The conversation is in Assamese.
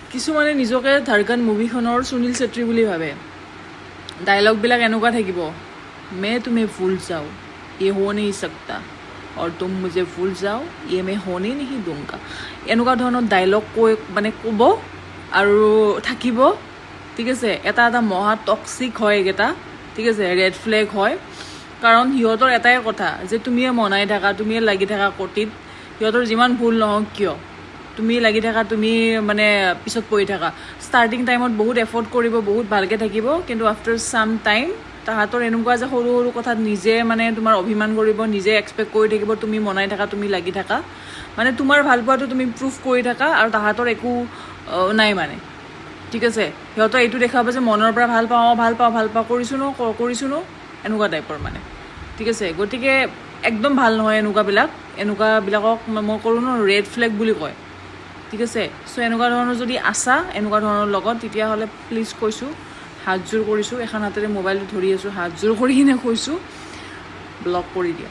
কিছুমানে নিজকে ধাৰকান মুভিখনৰ সুনীল চেত্ৰী বুলি ভাবে ডায়লগবিলাক এনেকুৱা থাকিব मैं तुम्हें भूल जाऊँ ये हो नहीं सकता और तुम मुझे भूल जाओ ये मैं होने नहीं दूंगा এনেকুৱা ধৰণৰ ডায়লগ কৈ মানে ক'ব আৰু থাকিব ঠিক আছে এটা এটা মহা টক্সিক হয় এইকেইটা ঠিক আছে ৰেড ফ্লেগ হয় কাৰণ সিহঁতৰ এটাই কথা যে তুমিয়ে মনাই থাকা তুমিয়ে লাগি থাকা কটিত সিহঁতৰ যিমান ভুল নহওক কিয় তুমি লাগি থাকা তুমি মানে পিছত পৰি থাকা ষ্টাৰ্টিং টাইমত বহুত এফৰ্ট কৰিব বহুত ভালকৈ থাকিব কিন্তু আফটাৰ ছাম টাইম তাহাঁতৰ এনেকুৱা যে সৰু সৰু কথাত নিজে মানে তোমাৰ অভিমান কৰিব নিজে এক্সপেক্ট কৰি থাকিব তুমি মনাই থাকা তুমি লাগি থাকা মানে তোমাৰ ভাল পোৱাটো তুমি প্ৰুফ কৰি থাকা আৰু তাহাঁতৰ একো নাই মানে ঠিক আছে সিহঁতৰ এইটো দেখাব যে মনৰ পৰা ভাল পাওঁ কৰিছোঁ ন এনেকুৱা টাইপৰ মানে ঠিক আছে গতিকে একদম ভাল নহয় এনেকুৱাবিলাকক মই কৰোঁ ন ৰেড ফ্লেগ বুলি কয় ঠিক আছে চ' এনেকুৱা ধৰণৰ যদি আছা এনেকুৱা ধৰণৰ লগত তেতিয়াহ'লে প্লিজ কৈছোঁ হাত জোৰ কৰিছোঁ এখন হাতেৰে মোবাইলটো ধৰি আছোঁ হাত জোৰ কৰি কিনে কৈছোঁ ব্লক কৰি দিয়া